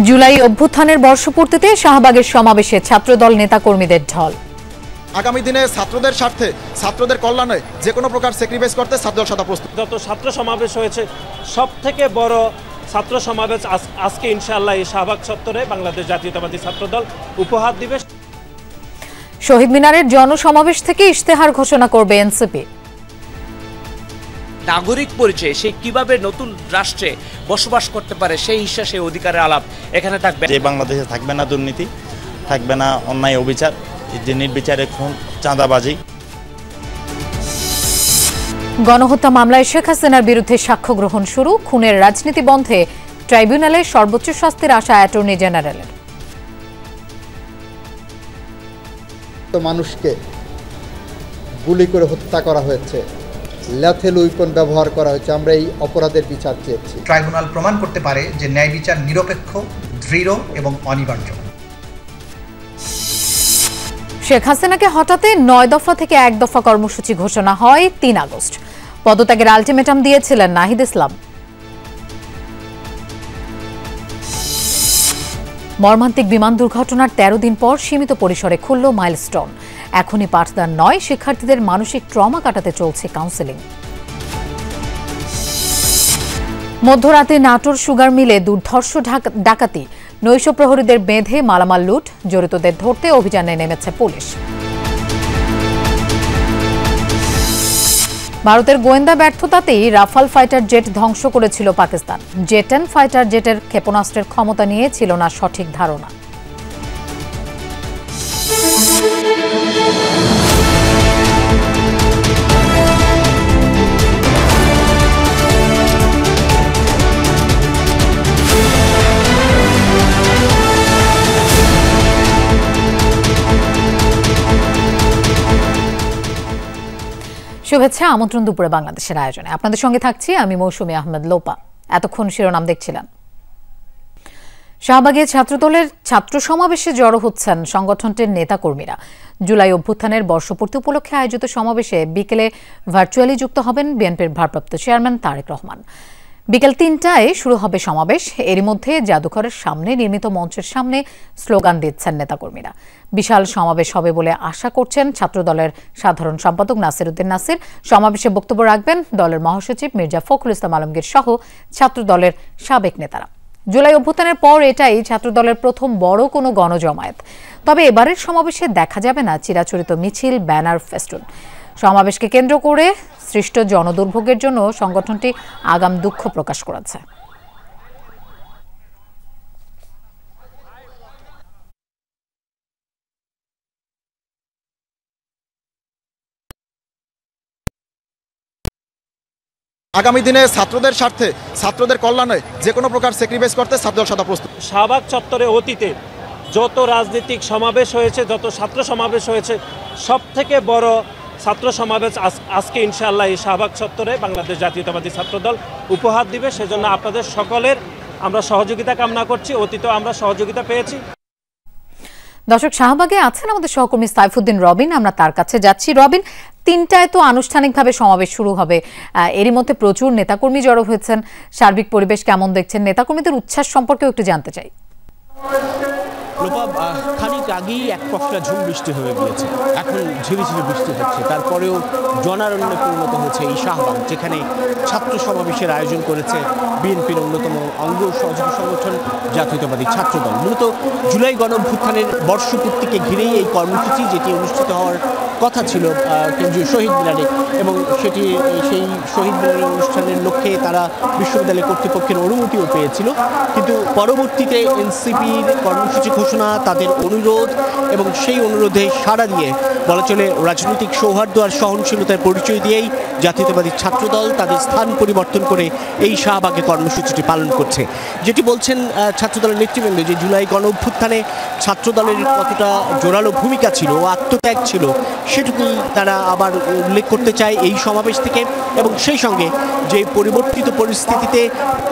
জুলাই অভ্যুত্থানের বর্ষপূর্তিতে শাহবাগের সমাবেশে ছাত্রদল নেতাকর্মীদের ঢল। আগামী দিনে ছাত্রদের স্বার্থে, ছাত্রদের কল্যাণে যে কোনো প্রকার স্যাক্রিফাইস করতে ছাত্রদল সদা প্রস্তুত। যত ছাত্র সমাবেশ হয়েছে সব থেকে বড় ছাত্র সমাবেশ আজকে ইনশাআল্লাহ এই শাহবাগ চত্বরে বাংলাদেশ জাতীয়তাবাদী ছাত্রদল উপহার দিবে। শহীদ মিনারের জনসমাবেশ থেকে ইশতেহার ঘোষণা করবে এনসিপি। নাগরিক পরিচয় সে কিভাবে নতুন রাষ্ট্রে বসবাস করতে পারে সেই ইচ্ছা, সেই অধিকারের আলাপ এখানে থাকবে। যে বাংলাদেশে থাকবে না দুর্নীতি, থাকবে না অন্যায় অবিচার, যে নির্বিচারে খুন, চাঁদাবাজি। গণহত্যা মামলায় শেখ হাসিনার বিরুদ্ধে সাক্ষ্য গ্রহণ শুরু। খুনের রাজনীতি বন্ধে ট্রাইব্যুনালে সর্বোচ্চ শাস্তির আশা অ্যাটর্নি জেনারেলের। মানুষকে গুলি করে হত্যা করা হয়েছে, ল্যাথেল উইপন ব্যবহার করা হয়েছে। আমরা এই অপরাধের বিচার চেয়েছি। ট্রাইব্যুনাল প্রমাণ করতে পারে যে ন্যায় বিচার নিরপেক্ষ, দৃঢ় এবং অনিবার্য। শেখ হাসিনাকে হঠাতে ৯ দফা থেকে ১ দফা কর্মসূচি ঘোষণা হয় ৩ আগস্ট। পদত্যাগের আলটিমেটাম দিয়েছিলেন নাহিদ ইসলাম। মর্মান্তিক বিমান দুর্ঘটনার ১৩ দিন পর সীমিত পরিসরে খুলল মাইলস্টোন। এখনই পাঠদান নয়, শিক্ষার্থীদের মানসিক ট্রমা কাটাতে চলছে কাউন্সেলিং। মধ্যরাতে নাটোর সুগার মিলে দুর্ধর্ষ ডাকাতি। নৈশ প্রহরীদের বেঁধে মালামাল লুট। জড়িতদের ধরতে অভিযানে নেমেছে পুলিশ। ভারতের গোয়েন্দা ব্যর্থতাতেই রাফাল ফাইটার জেট ধ্বংস করেছিল পাকিস্তান। জে-10 ফাইটার জেটের ক্ষেপণাস্ত্রের ক্ষমতা নিয়ে ছিল না সঠিক ধারণা। শুভেচ্ছা, আমন্ত্রণ দুপুরে বাংলাদেশের আয়োজনে। আপনাদের সঙ্গে থাকছি আমি মৌসুমী আহমেদ লোপা। এতক্ষণ শিরোনাম দেখছিলেন। শাহবাগে ছাত্রদলের ছাত্র সমাবেশে জড়ো হচ্ছেন সংগঠনটির নেতাকর্মীরা। জুলাই অভ্যুত্থানের বর্ষপূর্তি উপলক্ষে আয়োজিত সমাবেশে বিকেলে ভার্চুয়ালি যুক্ত হবেন বিএনপির ভারপ্রাপ্ত চেয়ারম্যান তারেক রহমান। বিকেল ৩টায় শুরু হবে সমাবেশ। এরই মধ্যে জাদুঘরের সামনে নির্মিত মঞ্চের সামনে স্লোগান দিচ্ছেন নেতাকর্মীরা। বিশাল সমাবেশ হবে বলে আশা করছেন ছাত্রদলের সাধারণ সম্পাদক নাসির উদ্দিন নাসির। সমাবেশে বক্তব্য রাখবেন দলের মহাসচিব মির্জা ফখরুল ইসলাম আলমগীর সহ ছাত্রদলের সাবেক নেতারা। জুলাই অভ্যুত্থানের পর এটাই ছাত্রদলের প্রথম বড় কোনো গণজমায়েত। তবে এবারের সমাবেশে দেখা যাবে না চিরাচরিত মিছিল, ব্যানার, ফেস্টুন। সমাবেশকে কেন্দ্র করে সৃষ্ট জনদুর্ভোগের জন্য সংগঠনটি আগাম দুঃখ প্রকাশ করেছে। আগামী দিনে ছাত্রদের স্বার্থে, ছাত্রদের কল্যাণে যে কোনো প্রকার স্যাক্রিফাইস করতে ছাত্রদল সদা প্রস্তুত। শাহবাগ চত্বরে অতীতে যত রাজনৈতিক সমাবেশ হয়েছে, যত ছাত্র সমাবেশ হয়েছে সব থেকে বড় ছাত্র সমাবেশ আজকে ইনশাআল্লাহ এই শাহবাগ চত্বরে বাংলাদেশ জাতীয়তাবাদী ছাত্রদল উপহার দিবে। সেজন্য আপনাদের সকলের আমরা সহযোগিতা কামনা করছি। অতীতেও আমরা সহযোগিতা পেয়েছি। দর্শক, শাহবাগে আছেন আমাদের সহকর্মী সাইফুদ্দিন রবিন। আমরা তার কাছে যাচ্ছি। রবিন, ৩টায় তো আনুষ্ঠানিকভাবে সমাবেশ শুরু হবে। এরই মধ্যে প্রচুর নেতাকর্মী জড়ো হয়েছেন। সার্বিক পরিবেশ কেমন দেখছেন? নেতাকর্মীদের উচ্ছ্বাস সম্পর্কেও একটু জানতে চাই। খানিক আগেই এক পশলা ঝুম বৃষ্টি হয়ে গিয়েছে, এখন ঝিরিঝিরি বৃষ্টি হচ্ছে। তারপরেও জনারণ্যে পরিণত হয়েছে এই শাহবাগ, যেখানে ছাত্র সমাবেশের আয়োজন করেছে বিএনপির অন্যতম অঙ্গ সহযোগী সংগঠন জাতীয়তাবাদী ছাত্রদল। মূলত জুলাই গণঅভ্যুত্থানের বর্ষপূর্তিকে ঘিরেই এই কর্মসূচি, যেটি অনুষ্ঠিত হওয়ার কথা ছিল কেন্দ্রীয় শহীদ মিনারে, এবং সেই শহীদ মিনারের অনুষ্ঠানের লক্ষ্যে তারা বিশ্ববিদ্যালয় কর্তৃপক্ষের অনুমতিও পেয়েছিল। কিন্তু পরবর্তীতে এনসিপির কর্মসূচি ঘোষণা, তাদের অনুরোধ এবং সেই অনুরোধে সাড়া দিয়ে বলা চলে রাজনৈতিক সৌহার্দ্য আর সহনশীলতার পরিচয় দিয়েই জাতীয়তাবাদী ছাত্রদল তাদের স্থান পরিবর্তন করে এই শাহবাগে কর্মসূচিটি পালন করছে। যেটি বলছেন ছাত্রদলের নেতৃবৃন্দ, যে জুলাই গণ অভ্যুত্থানে ছাত্রদলের কতটা জোরালো ভূমিকা ছিল ও আত্মত্যাগ ছিল, সেটুকুই তারা আবার উল্লেখ করতে চায় এই সমাবেশ থেকে। এবং সেই সঙ্গে যে পরিবর্তিত পরিস্থিতিতে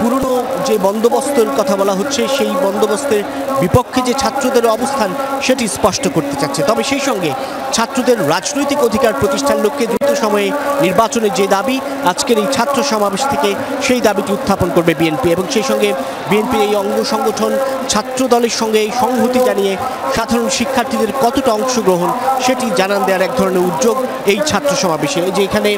পুরনো যে বন্দোবস্তের কথা বলা হচ্ছে সেই বন্দোবস্তের বিপক্ষে যে ছাত্রদের অবস্থান সেটি স্পষ্ট করতে চাচ্ছে। তবে সেই সঙ্গে ছাত্রদের রাজনৈতিক অধিকার প্রতিষ্ঠার লক্ষ্যে দ্রুত সময়ে নির্বাচনের যে দাবি আজকের এই ছাত্র সমাবেশ থেকে সেই দাবিটি উত্থাপন করবে বিএনপি। এবং সেই সঙ্গে বিএনপির এই অঙ্গ সংগঠন ছাত্র দলের সঙ্গে সংহতি জানিয়ে সাধারণ শিক্ষার্থীদের কতটা অংশগ্রহণ সেটি জানান দেওয়ার এক ধরনের উদ্যোগ এই ছাত্র সমাবেশে। যে এখানে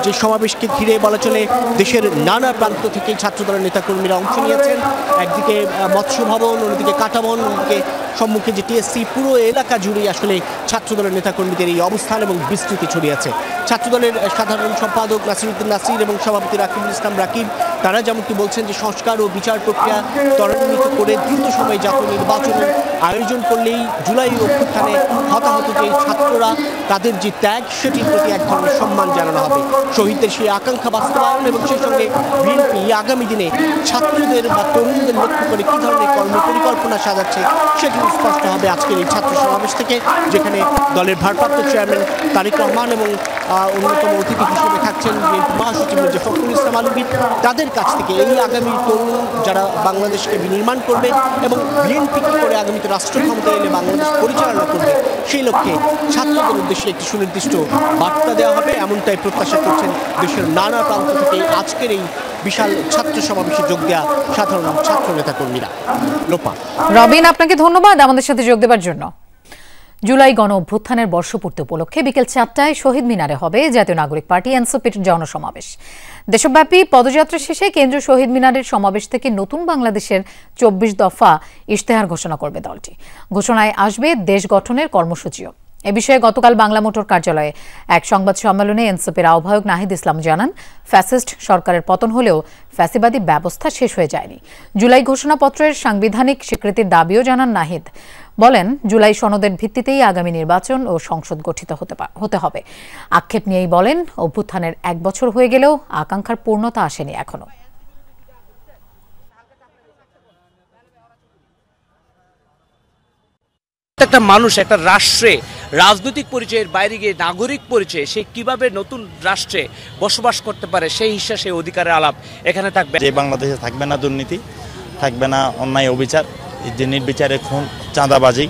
যে সমাবেশকে ঘিরে বলা চলে দেশের নানা প্রান্ত থেকে ছাত্র দলের নেতাকর্মীরা অংশ নিয়েছেন। একদিকে মৎস্য ভবন, অন্যদিকে কাটাবন, অন্যদিকে সম্মুখে যে টিএসসি, পুরো এলাকা জুড়েই আসলে ছাত্রদলের নেতাকর্মীদের এই অবস্থান এবং বিস্তৃতি ছড়িয়েছে। ছাত্রদলের সাধারণ সম্পাদক নাসিরউদ্দিন নাসির এবং সভাপতি রাকিবুল ইসলাম রাকিব তারা যেমনটি বলছেন যে সংস্কার ও বিচার প্রক্রিয়া ত্বরান্বিত করে দ্রুত সময়ে জাতীয় নির্বাচনের আয়োজন করলেই জুলাই অভ্যুত্থানে হতাহত যে ছাত্ররা তাদের যে ত্যাগ সেটির প্রতি এক ধরনের সম্মান জানানো হবে, শহীদদের সেই আকাঙ্ক্ষা বাস্তবায়ন। এবং সেই সঙ্গে বিএনপি আগামী দিনে ছাত্রদের বা তরুণদের লক্ষ্য করে কী ধরনের কর্মপরিকল্পনা সাজাচ্ছে সেটি স্পষ্ট হবে আজকের এই ছাত্র সমাবেশ থেকে, যেখানে দলের ভারপ্রাপ্ত চেয়ারম্যান তারেক রহমান এবং অন্যতম অতিথি হিসেবে থাকছেন বিএনপি মহাসচিব মির্জা ফখরুল ইসলাম আলমগীর। তাদের কাছ থেকে এই আগামী তরুণ যারা বাংলাদেশকে বিনির্মাণ করবে এবং বিএনপি কী করে আগামীতে রাষ্ট্র ক্ষমতায় এলে বাংলাদেশ পরিচালনা করবে সেই লক্ষ্যে ছাত্রদের উদ্দেশ্যে একটি সুনির্দিষ্ট বার্তা দেওয়া হবে, এমনটাই প্রত্যাশা করছেন দেশের নানা প্রান্ত থেকে আজকের এই বিশাল ছাত্র সমাবেশে যোগ দেওয়া সাধারণ ছাত্র নেতাকর্মীরা। লোপা, রবিন, আপনাকে ধন্যবাদ আমাদের সাথে যোগ দেওয়ার জন্য। জুলাই গণ অভ্যুত্থানের বর্ষপূর্তি উপলক্ষে বিকেল 4টায় শহীদ মিনারে হবে জাতীয় নাগরিক পার্টি এনসিপির জনসমাবেশ। দেশব্যাপী পদযাত্রা শেষে কেন্দ্রীয় শহীদ মিনারের সমাবেশ থেকে নতুন বাংলাদেশের 24 দফা ইশতেহার ঘোষণা করবে দলটি। ঘোষণায় আসবে দেশ গঠনের কর্মসূচিও। এ বিষয়ে গতকাল বাংলা মোটর কার্যালয়ে এক সংবাদ সম্মেলনে এনসিপির আহ্বায়ক নাহিদ ইসলাম জানান, ফ্যাসিস্ট সরকারের পতন হলেও ফ্যাসিবাদী ব্যবস্থা শেষ হয়ে যায়নি। জুলাই ঘোষণাপত্রের সাংবিধানিক স্বীকৃতির দাবিও জানান নাহিদ। বলেন, জুলাই সনদের ভিত্তিতেই আগামী নির্বাচন ও সংসদ গঠিত হতে হবে। আক্ষেপ নিয়েই বলেন, অভ্যুত্থানের 1 বছর হয়ে গেলেও আকাঙ্ক্ষার পূর্ণতা আসেনি এখনো। একটা মানুষ একটা রাষ্ট্রে রাজনৈতিক পরিচয়ের বাইরে গিয়ে নাগরিক পরিচয়ে সে কিভাবে নতুন রাষ্ট্রে বসবাস করতে পারে সেই ইচ্ছা, সেই অধিকারের আলাপ এখানে থাকবে। যে বাংলাদেশে থাকবে না দুর্নীতি, থাকবে না অন্যায় অবিচার, যে নির্বিচারে খুন, চাঁদাবাজি,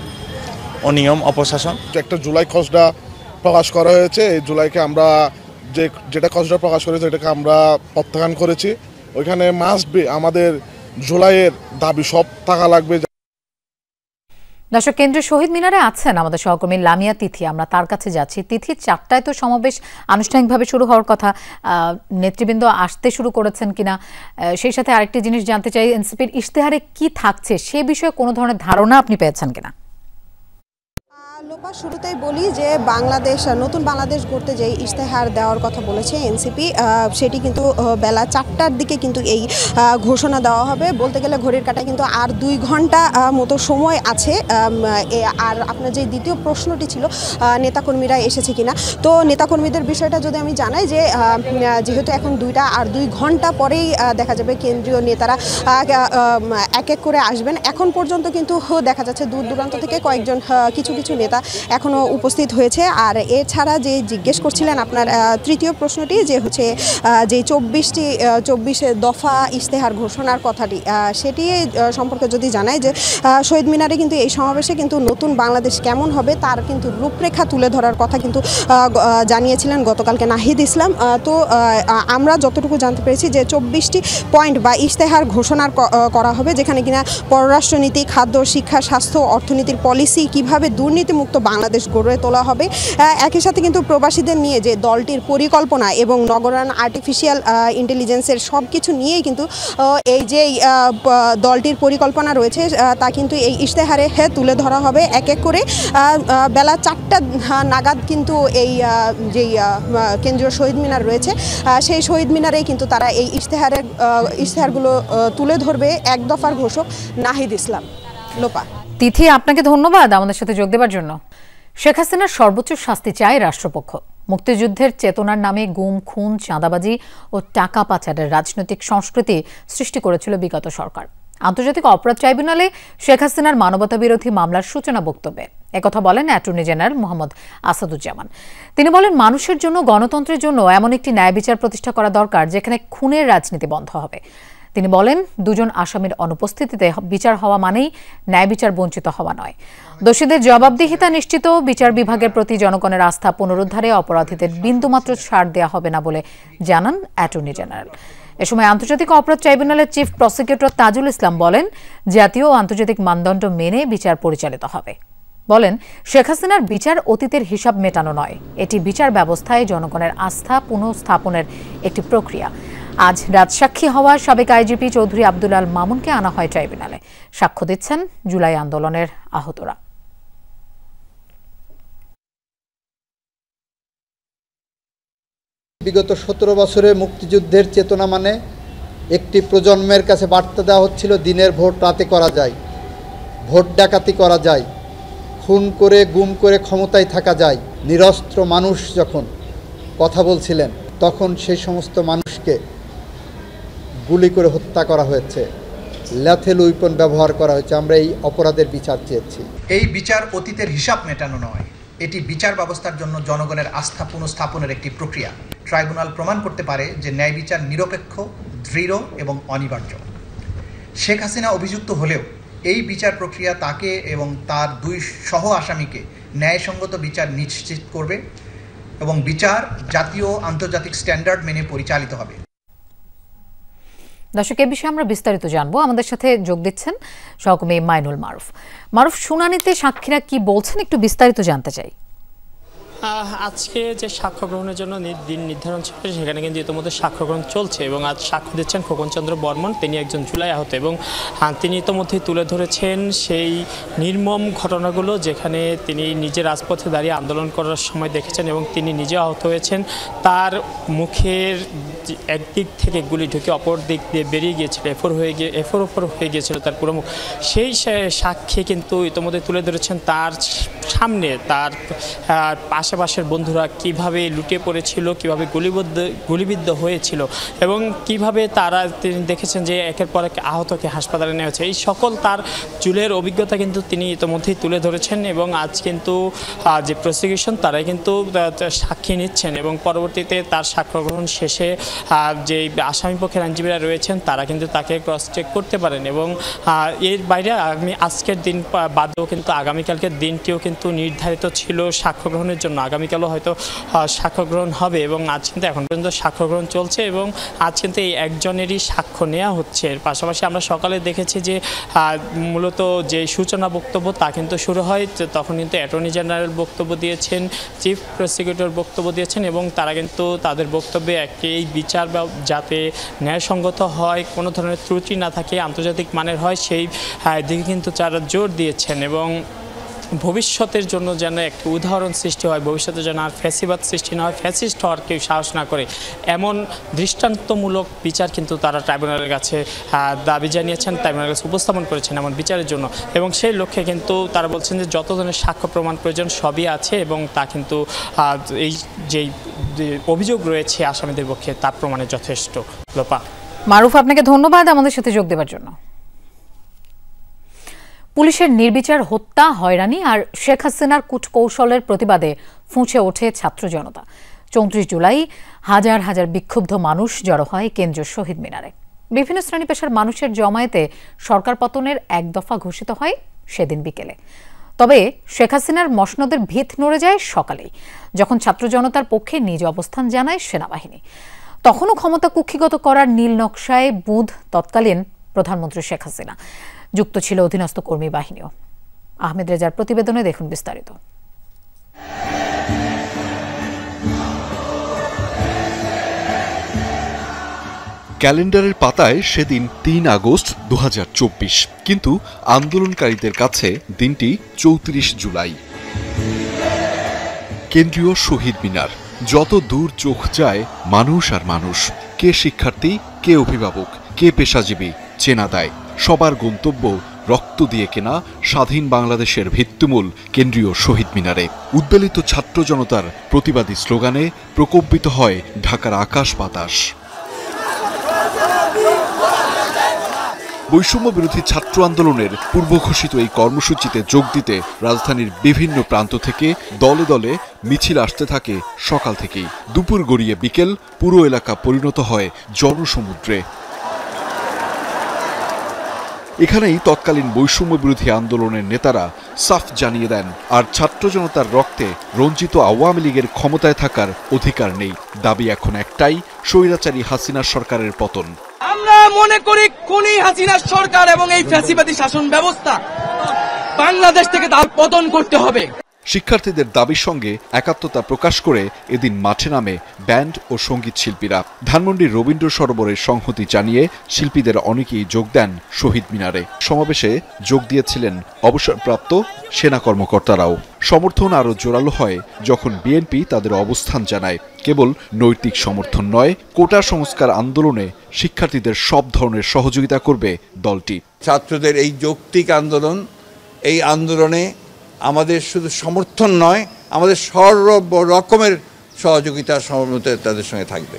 অনিয়ম, অপশাসন। একটা জুলাই খসড়া প্রকাশ করা হয়েছে, এই জুলাইকে আমরা যেটা খসড়া প্রকাশ করেছে এটাকে আমরা প্রত্যাখ্যান করেছি। ওইখানে মাস্ট বি আমাদের জুলাইয়ের দাবি সব থাকা লাগবে। দর্শক, কেন্দ্রীয় শহীদ মিনারে আছেন আমাদের সহকর্মী লামিয়া তিথি, আমরা তার কাছে যাচ্ছি। তিথি, 4টায় তো সমাবেশ আনুষ্ঠানিকভাবে শুরু হওয়ার কথা, নেতৃবৃন্দ আসতে শুরু করেছেন কিনা? সেই সাথে আরেকটি জিনিস জানতে চাই, এনসিপির ইশতেহারে কি থাকছে সে বিষয়ে কোনো ধরনের ধারণা আপনি পেয়েছেন কিনা? লোপা, শুরুতেই বলি যে নতুন বাংলাদেশ গড়তে যে ইশতেহার দেওয়ার কথা বলেছে এনসিপি, সেটি কিন্তু বেলা 4টার দিকে কিন্তু এই ঘোষণা দেওয়া হবে। বলতে গেলে ঘড়ির কাঁটায় কিন্তু আর 2 ঘন্টা মতো সময় আছে। আর আপনার যে দ্বিতীয় প্রশ্নটি ছিল নেতাকর্মীরা এসেছে কিনা, তো নেতাকর্মীদের বিষয়টা যদি আমি জানাই যে যেহেতু এখন 2 ঘন্টা পরেই দেখা যাবে কেন্দ্রীয় নেতারা এক এক করে আসবেন। এখন পর্যন্ত কিন্তু দেখা যাচ্ছে দূর দূরান্ত থেকে কয়েকজন কিছু নেতা এখনো উপস্থিত হয়েছে। আর এছাড়া যে জিজ্ঞেস করছিলেন আপনার তৃতীয় প্রশ্নটি, যে হচ্ছে যে 24 দফা ইশতেহার ঘোষণার কথাটি, সেটি সম্পর্কে যদি জানাই যে শহীদ মিনারে কিন্তু এই সমাবেশে কিন্তু নতুন বাংলাদেশ কেমন হবে তার কিন্তু রূপরেখা তুলে ধরার কথা কিন্তু জানিয়েছিলেন গতকালকে নাহিদ ইসলাম। তো আমরা যতটুকু জানতে পেরেছি যে 24টি পয়েন্ট বা ইশতেহার ঘোষণা করা হবে, যেখানে কিনা পররাষ্ট্রনীতি, খাদ্য, শিক্ষা, স্বাস্থ্য, অর্থনীতির পলিসি, কিভাবে দুর্নীতিমুক্ত বাংলাদেশ গড়ে তোলা হবে। একই সাথে কিন্তু প্রবাসীদের নিয়ে যে দলটির পরিকল্পনা এবং নগরায়ণ, আর্টিফিশিয়াল ইন্টেলিজেন্সের সব কিছু নিয়েই কিন্তু এই যে দলটির পরিকল্পনা রয়েছে তা কিন্তু এই ইশতেহারে তুলে ধরা হবে এক এক করে। বেলা 4টা নাগাদ কিন্তু এই যেই কেন্দ্রীয় শহীদ মিনার রয়েছে সেই শহীদ মিনারেই কিন্তু তারা এই ইশতেহারগুলো তুলে ধরবে এক দফার ঘোষক নাহিদ ইসলাম। লোপা, তিথি, আপনাকে ধন্যবাদ আমাদের সাথে যোগ দেওয়ার জন্য। শেখ হাসিনার সর্বোচ্চ শাস্তি চায় রাষ্ট্রপক্ষ। মুক্তিযুদ্ধের চেতনার নামে গুম, খুন, চাঁদাবাজি ও টাকা পাচারের রাজনৈতিক সংস্কৃতি সৃষ্টি করেছিল বিগত সরকার। আন্তর্জাতিক অপরাধ ট্রাইব্যুনালে শেখ হাসিনার মানবতাবিরোধী মামলার সূচনা বক্তব্যে একথা বলেন অ্যাটর্নি জেনারেল মোহাম্মদ আসাদুজ্জামান। তিনি বলেন, মানুষের জন্য, গণতন্ত্রের জন্য এমন একটি ন্যায় বিচার প্রতিষ্ঠা করা দরকার যেখানে খুনের রাজনীতি বন্ধ হবে। তিনি বলেন, দুজন আসামির অনুপস্থিতিতে বিচার হওয়া মানেই ন্যায় বিচার বঞ্চিত হওয়া নয়। দোষীদের জবাবদিহিতা নিশ্চিত, বিচার বিভাগের প্রতি জনগণের আস্থা পুনরুদ্ধারে অপরাধীদের বিন্দুমাত্র ছাড় দেওয়া হবে না বলে জানান অ্যাটর্নি জেনারেল। এ সময় আন্তর্জাতিক অপরাধ ট্রাইব্যুনালের চিফ প্রসিকিউটর তাজুল ইসলাম বলেন, জাতীয় ও আন্তর্জাতিক মানদণ্ড মেনে বিচার পরিচালিত হবে। বলেন, শেখ হাসিনার বিচার অতীতের হিসাব মেটানো নয়, এটি বিচার ব্যবস্থায় জনগণের আস্থা পুনঃস্থাপনের একটি প্রক্রিয়া। আজ রাজসাক্ষী হওয়া সাবেক আইজিপি চৌধুরী আব্দুল আল মামুনকে আনা হয় ট্রাইব্যুনালে। সাক্ষ্য দিচ্ছেন জুলাই আন্দোলনের আহতরা। বিগত 17 বছরে মুক্তিযুদ্ধের চেতনা মানে একটি প্রজন্মের কাছে বার্তা দেওয়া হচ্ছিল, দিনের ভোট রাতে করা যায়, ভোট ডাকাতি করা যায়, খুন করে গুম করে ক্ষমতায় থাকা যায়। নিরস্ত্র মানুষ যখন কথা বলছিলেন তখন সেই সমস্ত মানুষকে গুলি করে হত্যা করা হয়েছে, ল্যাথেল উইপন ব্যবহার করা হয়েছে। আমরা এই অপরাধের বিচার চেয়েছি। এই বিচার অতীতের হিসাব মেটানো নয়, এটি বিচার ব্যবস্থার জন্য জনগণের আস্থা পুনঃস্থাপনের একটি প্রক্রিয়া। ট্রাইব্যুনাল প্রমাণ করতে পারে যে ন্যায় বিচার নিরপেক্ষ, দৃঢ় এবং অনিবার্য। শেখ হাসিনা অভিযুক্ত হলেও এই বিচার প্রক্রিয়া তাকে এবং তার 2 সহ আসামিকে ন্যায়সঙ্গত বিচার নিশ্চিত করবে এবং বিচার জাতীয় আন্তর্জাতিক স্ট্যান্ডার্ড মেনে পরিচালিত হবে। দর্শক, এ বিষয়ে আমরা বিস্তারিত জানবো। আমাদের সাথে যোগ দিচ্ছেন সহকর্মী মাইনুল মারুফ। মারুফ, শুনানিতে সাক্ষীরা কি বলছেন একটু বিস্তারিত জানতে চাই। আজকে যে সাক্ষ্য গ্রহণের জন্য দিন নির্ধারণ ছিল সেখানে কিন্তু ইতিমধ্যে সাক্ষ্য গ্রহণ চলছে এবং আজ সাক্ষ্য দিচ্ছেন খোকনচন্দ্র বর্মন। তিনি একজন জুলাই আহত এবং তিনি ইতিমধ্যেই তুলে ধরেছেন সেই নির্মম ঘটনাগুলো যেখানে তিনি নিজে রাজপথে দাঁড়িয়ে আন্দোলন করার সময় দেখেছেন এবং তিনি নিজে আহত হয়েছেন। তার মুখের একদিক থেকে গুলি ঢুকে অপর দিক দিয়ে বেরিয়ে গিয়েছিল, এফোর ওপর হয়ে গিয়েছিল তার পুরো মুখ। সেই সাক্ষী কিন্তু ইতিমধ্যে তুলে ধরেছেন তার সামনে তার আশেপাশের বন্ধুরা কিভাবে লুটিয়ে পড়েছিল, কিভাবে গুলিবিদ্ধ হয়েছিল এবং কিভাবে তিনি দেখেছেন যে একের পর এক আহতকে হাসপাতালে নেওয়া হয়েছে। এই সকল তার জুলের অভিজ্ঞতা কিন্তু তিনি ইতিমধ্যেই তুলে ধরেছেন এবং আজ কিন্তু যে প্রসিকিউশন তারাই কিন্তু সাক্ষী নিচ্ছেন এবং পরবর্তীতে তার সাক্ষ্য গ্রহণ শেষে যে আসামি পক্ষের আইনজীবীরা রয়েছেন তারা কিন্তু তাকে ক্রস চেক করতে পারেন এবং এর বাইরে আজকের দিন বাদেও কিন্তু আগামীকালকের দিনটিও কিন্তু নির্ধারিত ছিল সাক্ষ্য গ্রহণের জন্য। আগামীকালও হয়তো সাক্ষ্য গ্রহণ হবে এবং আজ কিন্তু এখন পর্যন্ত সাক্ষ্য গ্রহণ চলছে এবং আজ কিন্তু এই একজনেরই সাক্ষ্য নেওয়া হচ্ছে। এর পাশাপাশি আমরা সকালে দেখেছি যে মূলত যে সূচনা বক্তব্য তা কিন্তু শুরু হয়, তখন কিন্তু অ্যাটর্নি জেনারেল বক্তব্য দিয়েছেন, চিফ প্রসিকিউটর বক্তব্য দিয়েছেন এবং তারা কিন্তু তাদের বক্তব্যে এই বিচার যাতে ন্যায়সঙ্গত হয়, কোনো ধরনের ত্রুটি না থাকে, আন্তর্জাতিক মানের হয় সেই দিকে কিন্তু তারা জোর দিয়েছেন এবং ভবিষ্যতের জন্য যেন একটি উদাহরণ সৃষ্টি হয়, ভবিষ্যতে যেন আর ফ্যাসিবাদ সৃষ্টি না হয়, ফ্যাসিস্ট হওয়ার কেউ সাহস না করে, এমন দৃষ্টান্তমূলক বিচার কিন্তু তারা ট্রাইব্যুনালের কাছে দাবি জানিয়েছেন, ট্রাইব্যুনালের কাছে উপস্থাপন করেছেন এমন বিচারের জন্য এবং সেই লক্ষ্যে কিন্তু তারা বলছেন যে যত ধরনের সাক্ষ্য প্রমাণ প্রয়োজন সবই আছে এবং তা কিন্তু এই যেই অভিযোগ রয়েছে আসামিদের পক্ষে তা প্রমাণে যথেষ্ট। লোপা মারুফ, আপনাকে ধন্যবাদ আমাদের সাথে যোগ দেওয়ার জন্য। পুলিশের নির্বিচার হত্যা, হয়রানি আর শেখ হাসিনার কূটকৌশলের প্রতিবাদে ফুঁসে ওঠে ছাত্র জনতা। 34 জুলাই হাজার হাজার বিক্ষুব্ধ মানুষ জড়ো হয় কেন্দ্রীয় শহীদ মিনারে। বিভিন্ন শ্রেণী পেশার মানুষের জমায়েতে সরকার পতনের এক দফা ঘোষিত হয় সেদিন বিকেলে। তবে শেখ হাসিনার মসনদের ভিত নড়ে যায় সকালেই, যখন ছাত্র জনতার পক্ষে নিজ অবস্থান জানায় সেনাবাহিনী। তখনও ক্ষমতা কুক্ষিগত করার নীল নকশায় বুঁদ তৎকালীন প্রধানমন্ত্রী শেখ হাসিনা। যুক্ত ছিল অধীনস্থ কর্মী বাহিনীও। আহমেদ রেজার প্রতিবেদনে দেখুন বিস্তারিত। ক্যালেন্ডারের পাতায় সেদিন 3 আগস্ট 2024, কিন্তু আন্দোলনকারীদের কাছে দিনটি 34 জুলাই। কেন্দ্রীয় শহীদ মিনার, যত দূর চোখ যায় মানুষ আর মানুষ, কে শিক্ষার্থী, কে অভিভাবক, কে পেশাজীবী, চেনা দেয়। সবার গন্তব্য রক্ত দিয়ে কেনা স্বাধীন বাংলাদেশের ভিত্তিমূল কেন্দ্রীয় শহীদ মিনারে। উদ্বেলিত ছাত্র জনতার প্রতিবাদী স্লোগানে প্রকম্পিত হয় ঢাকার আকাশ বাতাস। বৈষম্য বিরোধী ছাত্র আন্দোলনের পূর্ব ঘোষিত এই কর্মসূচিতে যোগ দিতে রাজধানীর বিভিন্ন প্রান্ত থেকে দলে দলে মিছিল আসতে থাকে সকাল থেকেই। দুপুর গড়িয়ে বিকেল পুরো এলাকা পরিণত হয় জনসমুদ্রে। এখানেই তৎকালীন বৈষম্য বিরোধী আন্দোলনের নেতারা সাফ জানিয়ে দেন, আর ছাত্র জনতার রক্তে রঞ্জিত আওয়ামী লীগের ক্ষমতায় থাকার অধিকার নেই। দাবি এখন একটাই, স্বৈরাচারী হাসিনা সরকারের পতন। আমরা মনে করি খুনি হাসিনা সরকার এবং এই ফ্যাসিবাদী শাসন ব্যবস্থা বাংলাদেশ থেকে তার পতন করতে হবে। শিক্ষার্থীদের দাবির সঙ্গে একাত্মতা প্রকাশ করে এদিন মাঠে নামে ব্যান্ড ও সঙ্গীত শিল্পীরা। ধানমন্ডির রবীন্দ্র সরোবরের সংহতি জানিয়ে শিল্পীদের অনেকেই যোগ দেন শহীদ মিনারে। সমাবেশে যোগ দিয়েছিলেন অবসরপ্রাপ্ত সেনা কর্মকর্তারাও। সমর্থন আরও জোরালো হয় যখন বিএনপি তাদের অবস্থান জানায়। কেবল নৈতিক সমর্থন নয়, কোটা সংস্কার আন্দোলনে শিক্ষার্থীদের সব ধরনের সহযোগিতা করবে দলটি। ছাত্রদের এই যৌক্তিক আন্দোলন, এই আন্দোলনে আমাদের শুধু সমর্থন নয়, আমাদের সর্ব রকমের সহযোগিতা সহমত তাদের সঙ্গে থাকবে।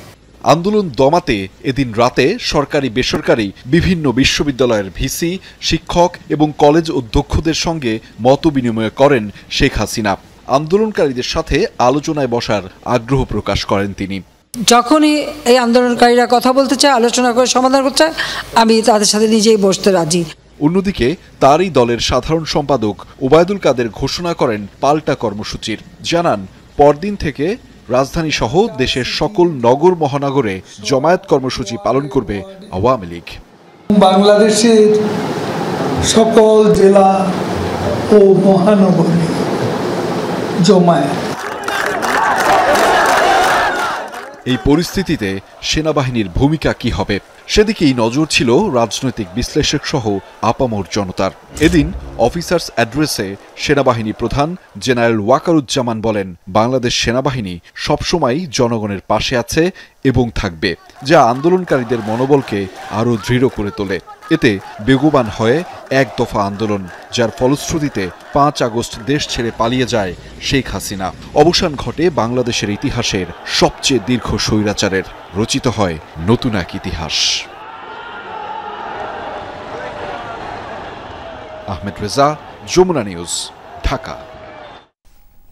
আন্দোলন দমাতে এদিন রাতে সরকারি বেসরকারি বিভিন্ন বিশ্ববিদ্যালয়ের ভিসি, শিক্ষক এবং কলেজ অধ্যক্ষদের সঙ্গে মতবিনিময় করেন শেখ হাসিনা। আন্দোলনকারীদের সাথে আলোচনায় বসার আগ্রহ প্রকাশ করেন তিনি। যখনই এই আন্দোলনকারীরা কথা বলতে চায়, আলোচনা করে সমাধান করতে চায়, আমি তাদের সাথে নিজেই বসতে রাজি। অন্যদিকে তারই দলের সাধারণ সম্পাদক ওবায়দুল কাদের ঘোষণা করেন পাল্টা কর্মসূচির। জানান, পরদিন থেকে রাজধানী সহ দেশের সকল নগর মহানগরে জমায়েত কর্মসূচি পালন করবে আওয়ামী লীগ। বাংলাদেশের সকল জেলা ও মহানগরে জমায়েত। এই পরিস্থিতিতে সেনাবাহিনীর ভূমিকা কি হবে সেদিকেই নজর ছিল রাজনৈতিক বিশ্লেষক সহ আপামর জনতার। এদিন অফিসার্স অ্যাড্রেসে সেনাবাহিনী প্রধান জেনারেল ওয়াকারুজ্জামান বলেন, বাংলাদেশ সেনাবাহিনী সবসময় জনগণের পাশে আছে এবং থাকবে, যা আন্দোলনকারীদের মনোবলকে আরও দৃঢ় করে তোলে। এতে বেগবান হয় এক দফা আন্দোলন, যার ফলশ্রুতিতে 5 আগস্ট দেশ ছেড়ে পালিয়ে যায় শেখ হাসিনা। অবসান ঘটে বাংলাদেশের ইতিহাসের সবচেয়ে দীর্ঘ স্বৈরাচারের। রচিত হয় নতুন এক ইতিহাস। আহমেদ রেজা, যমুনা নিউজ, ঢাকা।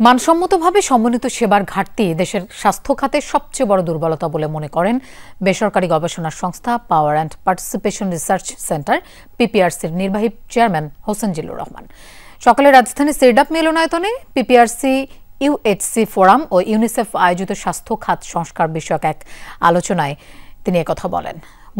মানসম্মতভাবে সমন্বিত সেবার ঘাটতি দেশের স্বাস্থ্য খাতের সবচেয়ে বড় দুর্বলতা বলে মনে করেন বেসরকারি গবেষণা সংস্থা power and participation research centre পিপিআরসির নির্বাহী চেয়ারম্যান হোসেন জিল্লুর রহমান। সকালে রাজধানী সিরডাপ মিলনায়তনে পিপিআরসি, ইউএইচসি ফোরাম ও ইউনিসেফ আয়োজিত স্বাস্থ্য খাত সংস্কার বিষয়ক এক আলোচনায় তিনি একথা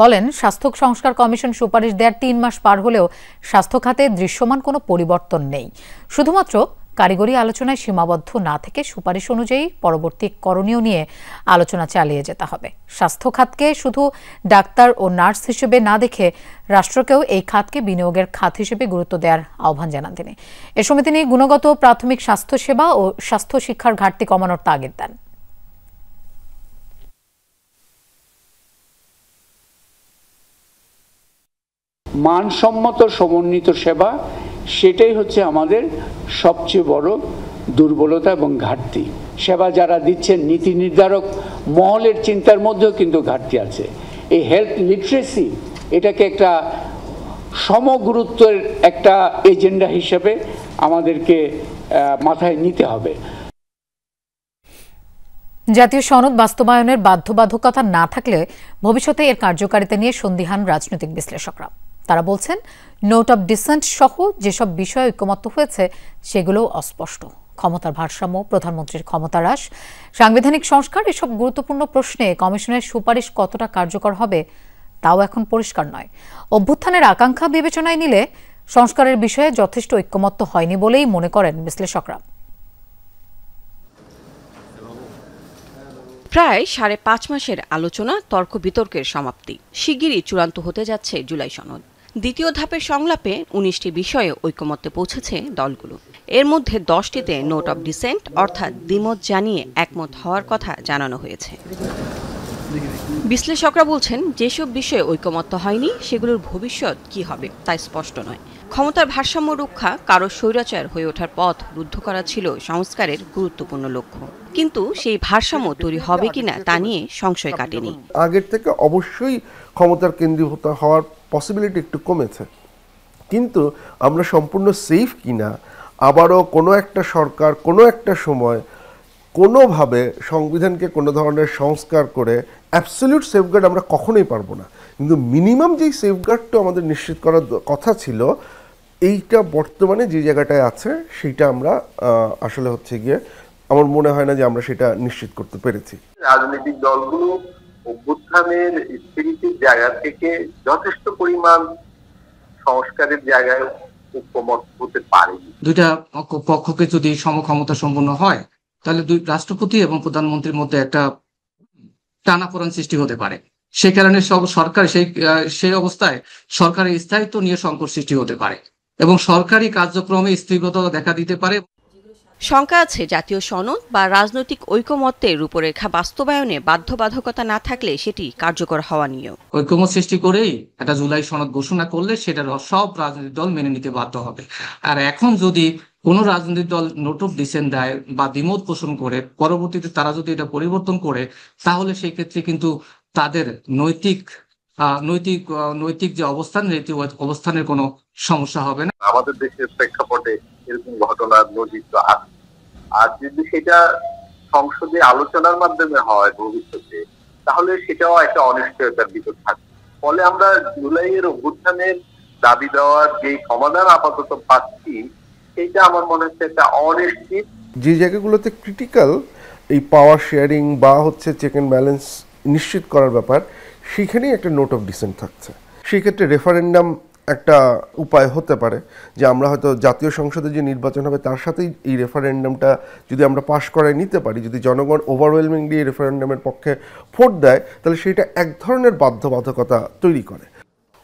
বলেন, স্বাস্থ্য সংস্কার কমিশন সুপারিশ দেওয়ার 3 মাস পার হলেও স্বাস্থ্য খাতে দৃশ্যমান কোনো পরিবর্তন নেই। শুধুমাত্র কারিগরি আলোচনায় সীমাবদ্ধ না থেকে সুপারিশ অনুযায়ী পরবর্তী করণীয় নিয়ে আলোচনা চালিয়ে যেতে হবে। স্বাস্থ্য খাতকে শুধু ডাক্তার ও নার্স হিসেবে না দেখে রাষ্ট্রকেও এই খাতকে বিনিয়োগের খাত হিসেবে গুরুত্ব দেওয়ার আহ্বান জানান তিনি। এ সময় তিনি গুণগত প্রাথমিক স্বাস্থ্যসেবা ও স্বাস্থ্য শিক্ষার ঘাটতি কমানোর তাগিদ দেন। মানসম্মত সমন্বিত সেবা, সেটাই হচ্ছে আমাদের সবচেয়ে বড় দুর্বলতা এবং ঘাটতি। সেবা যারা দিচ্ছেন নীতি নির্ধারক মহলের চিন্তার মধ্যেও কিন্তু ঘাটতি আছে। এই হেলথ লিটারেসি, এটাকে একটা সমগুরুত্বের একটা এজেন্ডা হিসেবে আমাদেরকে মাথায় নিতে হবে। জাতীয় সনদ বাস্তবায়নের বাধ্যবাধকতা না থাকলে ভবিষ্যতে এর কার্যকারিতা নিয়ে সন্দিহান রাজনৈতিক বিশ্লেষকরা। তারা বলছেন, নোট অব ডিসেন্ট সহ যেসব বিষয়ে ঐকমত্য হয়েছে সেগুলো অস্পষ্ট। ক্ষমতার ভারসাম্য, প্রধানমন্ত্রীর ক্ষমতা হ্রাস, সাংবিধানিক সংস্কার, এসব গুরুত্বপূর্ণ প্রশ্নে কমিশনের সুপারিশ কতটা কার্যকর হবে তাও এখন পরিষ্কার নয়। অভ্যুত্থানের আকাঙ্ক্ষা বিবেচনায় নিলে সংস্কারের বিষয়ে যথেষ্ট ঐকমত্য হয়নি বলেই মনে করেন বিশ্লেষকরা। প্রায় 5.5 মাসের আলোচনা, তর্ক বিতর্কের সমাপ্তি। শিগগিরই চূড়ান্ত হতে যাচ্ছে জুলাই সনদ। দ্বিতীয় ধাপের সংলাপে 19টি বিষয়ে ঐকমত্যে পৌঁছেছে দলগুলো। এর মধ্যে 10টিতে নোট অব ডিসেন্ট অর্থাৎ দ্বিমত জানিয়ে একমত হওয়ার কথা জানানো হয়েছে। বিশ্লেষকরা বলছেন যেসব বিষয়ে ঐকমত্য হয়নি সেগুলোর ভবিষ্যৎ কি হবে তা স্পষ্ট নয়। ক্ষমতার ভারসাম্য রক্ষা কারো স্বৈরাচার হয়ে ওঠার পথ রুদ্ধ করা ছিল সংস্কারের গুরুত্বপূর্ণ লক্ষ্য, কিন্তু সেই ভারসাম্য তৈরি হবে কিনা তা নিয়ে সংশয় কাটেনি। আগের থেকে অবশ্যই ক্ষমতার কেন্দ্রীভূত হওয়ার পসিবিলিটি একটু কমেছে, কিন্তু আমরা সম্পূর্ণ সেফ কিনা আবারও কোনো একটা সরকার কোনো একটা সময় কোনোভাবে সংবিধানকে কোনো ধরনের সংস্কার করে অ্যাবসলিউট সেফগার্ড আমরা কখনোই পারবো না, কিন্তু মিনিমাম যেই সেফগার্ডটা আমাদের নিশ্চিত করার কথা ছিল এইটা বর্তমানে যে জায়গাটায় আছে সেইটা আমরা আসলে হচ্ছে গিয়ে আমার মনে হয় না যে আমরা সেটা নিশ্চিত করতে পেরেছি। রাজনৈতিক দলগুলো অভ্যুত্থানের স্পিরিটের জায়গা থেকে যথেষ্ট পরিমাণ সংস্কারের জায়গায় ঐকমত্য হতে পারে। দুইটা পক্ষকে যদি সমক্ষমতা সম্পন্ন হয় তাহলে দুই রাষ্ট্রপতি এবং প্রধানমন্ত্রীর মধ্যে একটা টানাপোড়েন সৃষ্টি হতে পারে। সে কারণে সরকার সেই অবস্থায় সরকারের স্থায়িত্ব নিয়ে সংকট সৃষ্টি হতে পারে এবং সরকারি কার্যক্রমে স্থিতিগত দেখা দিতে পারে। শঙ্কা আছে জাতীয় সনদ বা রাজনৈতিক ঐকমত্যের রূপরেখা বাস্তবায়নে বাধ্যবাধকতা না থাকলে সেটি কার্যকর হওয়া নিয়েও। ঐকমত্য সৃষ্টি করেই একটা জুলাই সনদ ঘোষণা করলে সেটা সব রাজনৈতিক দল মেনে নিতে বাধ্য হবে। আর এখন যদি কোন রাজনৈতিক দল নোট অফ ডিসেন্ট দেয় বা দ্বিমত পোষণ করে পরবর্তীতে তারা যদি এটা পরিবর্তন করে তাহলে সেই ক্ষেত্রে কিন্তু তাদের নৈতিক যে অবস্থান অবস্থানের কোনো সমস্যা হবে না। আমাদের দেশের প্রেক্ষাপটে এরকম ঘটনার নজির তো আছে, আর যদি সেটা সংসদে আলোচনার মাধ্যমে হয় ভবিষ্যতে তাহলে সেটাও একটা অনিশ্চয়তার ভিতর থাকে। ফলে আমরা জুলাইয়ের অভ্যুত্থানের দাবি দেওয়ার যে সমাধান আপাতত পাচ্ছি সেটা আমার মনে হচ্ছে একটা অনিশ্চিত। যে জায়গাগুলোতে ক্রিটিক্যাল এই পাওয়ার শেয়ারিং বা হচ্ছে চেক অ্যান্ড ব্যালেন্স নিশ্চিত করার ব্যাপার সেখানেই একটা নোট অফ ডিসেন্ট থাকছে। সেই ক্ষেত্রে রেফারেন্ডাম একটা উপায় হতে পারে যে আমরা হয়তো জাতীয় সংসদে যে নির্বাচন হবে তার সাথেই এই রেফারেন্ডামটা যদি আমরা পাশ করায় নিতে পারি, যদি জনগণ ওভারওয়েলমিংলি এই রেফারেন্ডামের পক্ষে ভোট দেয় তাহলে সেটা এক ধরনের বাধ্যবাধকতা তৈরি করে।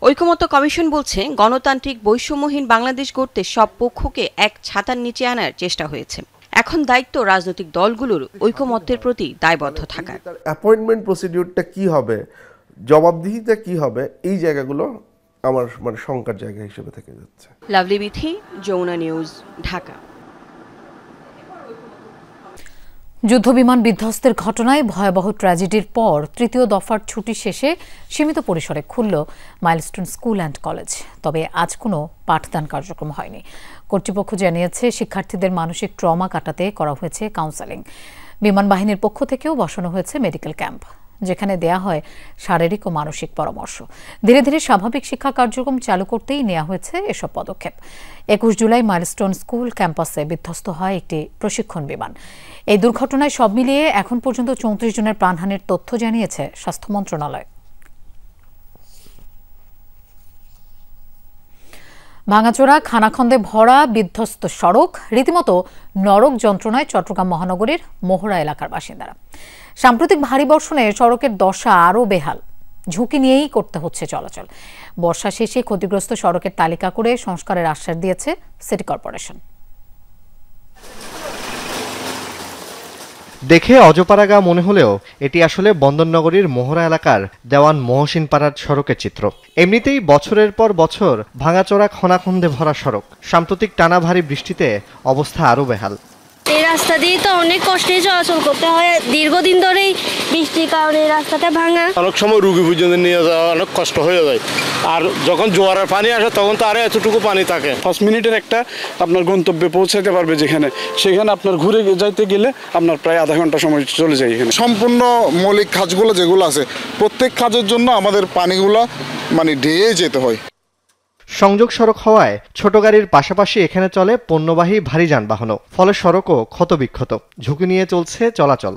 ঐকমত্য কমিশন বলছে গণতান্ত্রিক বৈষম্যহীন বাংলাদেশ গড়তে সব পক্ষকে এক ছাতার নিচে আনার চেষ্টা হয়েছে। এখন দায়িত্ব রাজনৈতিক দলগুলোর ঐকমত্যের প্রতি দায়বদ্ধ থাকার। অ্যাপয়েন্টমেন্ট প্রসিডিউরটা কি হবে, জবাবদিহিতা কি হবে, এই জায়গাগুলো আমার শঙ্কার জায়গা হিসেবে থেকে যাচ্ছে। লাভলি বিথি, যমুনা নিউজ, ঢাকা। যুদ্ধবিমান বিধ্বস্তের ঘটনায় ভয়াবহ ট্র্যাজেডির পর তৃতীয় দফার ছুটি শেষে সীমিত পরিসরে খুলল মাইলস্টোন স্কুল অ্যান্ড কলেজ। তবে আজ কোনো পাঠদান কার্যক্রম হয়নি। কর্তৃপক্ষ জানিয়েছে শিক্ষার্থীদের মানসিক ট্রমা কাটাতে করা হয়েছে কাউন্সেলিং। বিমান বাহিনীর পক্ষ থেকেও বসানো হয়েছে মেডিকেল ক্যাম্প, যেখানে দেয়া হয় শারীরিক ও মানসিক পরামর্শ। ধীরে ধীরে স্বাভাবিক শিক্ষা কার্যক্রম চালু করতেই নেওয়া হয়েছে এসব পদক্ষেপ। 21 জুলাই মাইলস্টোন স্কুল ক্যাম্পাসে বিধ্বস্ত হয় একটি প্রশিক্ষণ বিমান। এই দুর্ঘটনায় সব মিলিয়ে এখন পর্যন্ত 34 জনের প্রাণহানির তথ্য জানিয়েছে স্বাস্থ্য মন্ত্রণালয়। ভাঙাচোরা, খানাখন্দে ভরা বিধ্বস্ত সড়ক, রীতিমতো নরক যন্ত্রণায় চট্টগ্রাম মহানগরীর মোহরা এলাকার বাসিন্দারা। সাম্প্রতিক ভারী বর্ষণে সড়কের দশা আরও বেহাল, ঝুঁকি নিয়েই করতে হচ্ছে চলাচল। বর্ষা শেষে ক্ষতিগ্রস্ত সড়কের তালিকা করে সংস্কারের আশ্বাস দিয়েছে সিটি কর্পোরেশন। দেখে অজপাড়াগা মনে হলেও এটি আসলে বন্দরনগরীর মোহরা এলাকার দেওয়ান মহসিন পাড়ার সড়কের চিত্র। এমনিতেই বছরের পর বছর ভাঙাচোরা খনাখন্দে ভরা সড়ক, সাম্প্রতিক টানা ভারী বৃষ্টিতে অবস্থা আরও বেহাল। এই রাস্তা দিয়ে তো অনেক কষ্টে চলাচল করতে হয়, দীর্ঘদিন ধরেই বৃষ্টির কারণে রাস্তাটা ভাঙা। অনেক সময় রুগী পর্যন্ত নিয়ে যাওয়া অনেক কষ্ট হয়ে যায়, আর যখন জোয়ারের পানি আসে তখন তো আরো এতটুকু পানি থাকে। 5 মিনিটের একটা আপনার গন্তব্যে পৌঁছাতে পারবে সেখানে আপনার ঘুরে যাইতে গেলে আপনার প্রায় আধা ঘন্টা সময় চলে যায়। এখানে সম্পূর্ণ মৌলিক কাজগুলো যেগুলো আছে প্রত্যেক কাজের জন্য আমাদের পানিগুলো ডেয়ে যেতে হয়। সংযোগ সড়ক হওয়ায় ছোট গাড়ির পাশাপাশি এখানে চলে পণ্যবাহী ভারী যানবাহনও, ফলে সড়কও ক্ষতবিক্ষত, ঝুঁকি নিয়ে চলছে চলাচল।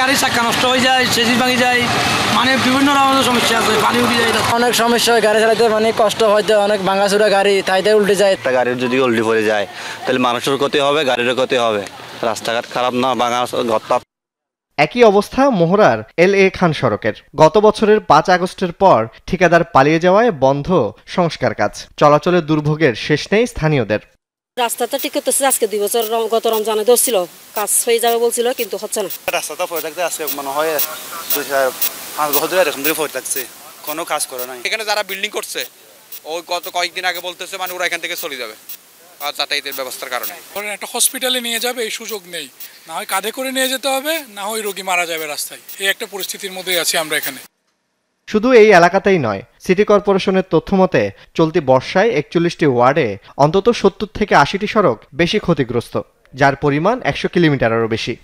গাড়ির চাকা নষ্ট হয়ে যায়, সেজি ভাঙি যায়, বিভিন্ন রকমের সমস্যা আছে, পানি উঠে যায়, অনেক সমস্যা হয়। গাড়ি চালাতে কষ্ট হয়তো, অনেক ভাঙাচোরা গাড়ি তাইতে উল্টে যায়। একটা গাড়ির যদি উল্টে পড়ে যায় তাহলে মানুষের ক্ষতি হবে, গাড়িরও ক্ষতি হবে। রাস্তাঘাট খারাপ না, ভাঙা ঘরটা। একই অবস্থা মোহরার LA খান সড়কের। গত বছরের 5 আগস্টের পর ঠিকাদার পালিয়ে যাওয়ায় বন্ধ সংস্কার কাজ, চলাচলের দুর্ভোগের শেষ নেই স্থানীয়দের। রাস্তাটা ঠিক করতেছে আজকে 2 বছর, গত রমজানে ধরছিল কাজ হয়ে যাবে বলছিল, কিন্তু হচ্ছে না। রাস্তাটা পড়ে থাকতে আজকে মনে হয় 5 বছর ধরে এরকম পড়ে থাকছে, কোনো কাজ করে নাই। এখানে যারা বিল্ডিং করছে ওই গত কয়েকদিন আগে বলতেছে মানে ওরা এখান থেকে চলে যাবে আর যাতায়াতের ব্যবস্থার কারণে। একটা হসপিটালে নিয়ে যাবে এই সুযোগ নেই, না হয় কাঁধে করে নিয়ে যেতে হবে, না হয় রোগী মারা যাবে রাস্তায়। এই একটা পরিস্থিতির মধ্যেই আছি আমরা এখানে। শুধু এই এলাকাতেই নয়, সিটি কর্পোরেশনের তথ্যমতে চলতি বর্ষায় 41টি ওয়ার্ডে অন্তত 70 থেকে 80টি সড়ক বেশি ক্ষতিগ্রস্ত, যার পরিমাণ 100 কিলোমিটারেরও বেশি।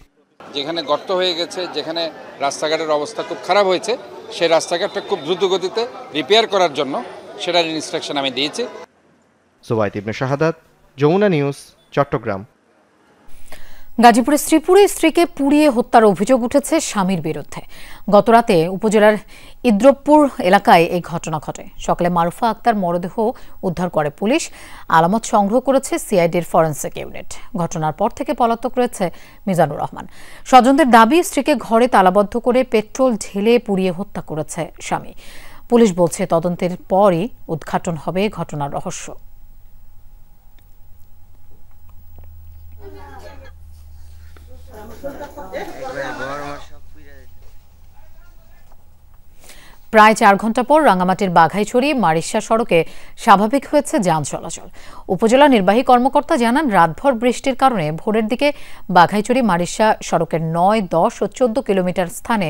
যেখানে গর্ত হয়ে গেছে, যেখানে রাস্তাঘাটের অবস্থা খুব খারাপ হয়েছে, সেই রাস্তাঘাটটা খুব দ্রুত গতিতে রিপেয়ার করার জন্য সেটার ইনস্ট্রাকশন আমি দিয়েছি। সুবাইত ইবনে শাহাদাত, যমুনা নিউজ, চট্টগ্রাম। গাজীপুরের শ্রীপুরে স্ত্রীকে পুড়িয়ে হত্যার অভিযোগ উঠেছে স্বামীর বিরুদ্ধে। গতরাতে উপজেলার ইদ্রবপুর এলাকায় এই ঘটনা ঘটে। সকালে মারুফা আক্তার মরদেহ উদ্ধার করে পুলিশ। আলামত সংগ্রহ করেছে সিআইডির ফরেনসিক ইউনিট। ঘটনার পর থেকে পলাতক রয়েছে মিজানুর রহমান। স্বজনদের দাবি, স্ত্রীকে ঘরে তালাবদ্ধ করে পেট্রোল ঢেলে পুড়িয়ে হত্যা করেছে স্বামী। পুলিশ বলছে তদন্তের পরই উদ্ঘাটন হবে ঘটনার রহস্য। প্রায় 4 ঘন্টা পর রাঙ্গামাটির বাঘাইছড়ি মারিশা সড়কে স্বাভাবিক হয়েছে যান চলাচল। উপজেলা নির্বাহী কর্মকর্তা জানান, রাতভর বৃষ্টির কারণে ভোরের দিকে বাঘাইছড়ি মারিশা সড়কের 9, 10 ও 14 কিলোমিটার স্থানে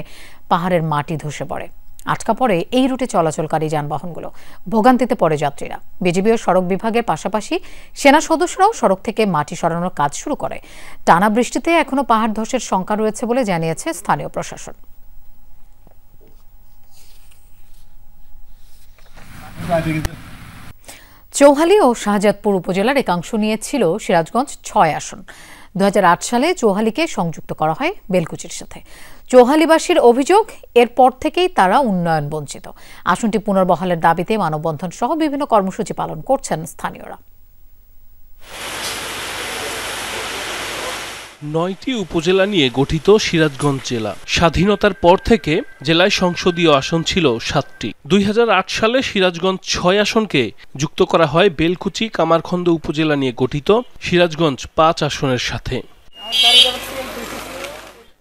পাহাড়ের মাটি ধসে পড়ে। আটকা পড়ে এই রুটে চলাচলকারী যানবাহনগুলো। ভোগান্তিতে পড়ে যাত্রীরা। বিজিবি ও সড়ক বিভাগের পাশাপাশি সেনা সদস্যরাও সড়ক থেকে মাটি সরানোর কাজ শুরু করে। টানা বৃষ্টিতে এখনো পাহাড় ধসের শঙ্কা রয়েছে বলে জানিয়েছে স্থানীয় প্রশাসন। চৌহালি ও শাহজাদপুর উপজেলার একাংশ নিয়ে ছিল সিরাজগঞ্জ 6 আসন। 2008 সালে চৌহালিকে সংযুক্ত করা হয় বেলকুচির সাথে। চৌহালিবাসীর অভিযোগ, এরপর থেকেই তারা উন্নয়ন বঞ্চিত। আসনটি পুনর্বহালের দাবিতে মানববন্ধন সহ বিভিন্ন কর্মসূচি পালন করছেন স্থানীয়রা। 9টি উপজেলা নিয়ে গঠিত সিরাজগঞ্জ জেলা। স্বাধীনতার পর থেকে জেলায় সংসদীয় আসন ছিল 7টি। 2008 সালে সিরাজগঞ্জ 6 আসনকে যুক্ত করা হয় বেলকুচি কামারখন্দ উপজেলা নিয়ে গঠিত সিরাজগঞ্জ 5 আসনের সাথে।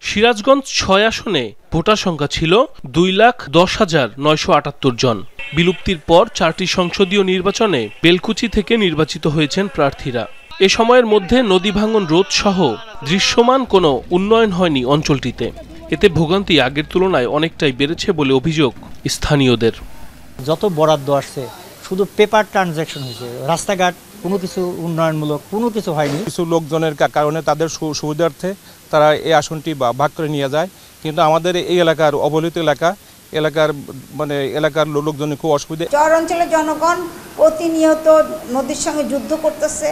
সিরাজগঞ্জ 6 আসনে ভোটার সংখ্যা ছিল 2,10,978 জন। বিলুপ্তির পর 4টি সংসদীয় নির্বাচনে বেলকুচি থেকে নির্বাচিত হয়েছেন প্রার্থীরা। এ সময়ের মধ্যে নদী ভাঙন রোধ সহ দৃশ্যমান কোনো উন্নয়ন হয়নি অঞ্চলটিতে। এতে ভোগান্তি আগের তুলনায় অনেকটাই বেড়েছে বলে অভিযোগ স্থানীয়দের। যত বরাদ্দ আসছে শুধু পেপার ট্রানজ্যাকশন হয়েছে, রাস্তাঘাট কোনো কিছু উন্নয়নমূলক কোনো কিছু হয়নি। কিছু লোকজনের কারণে তাদের সুবিধার্থে তারা এই আসনটি ভাগ করে নিয়ে যায়, কিন্তু আমাদের এই এলাকার অবহেলিত এলাকার লোকজনের খুব অসুবিধা। চর অঞ্চলের জনগণ প্রতিনিয়ত নদীর সঙ্গে যুদ্ধ করতেছে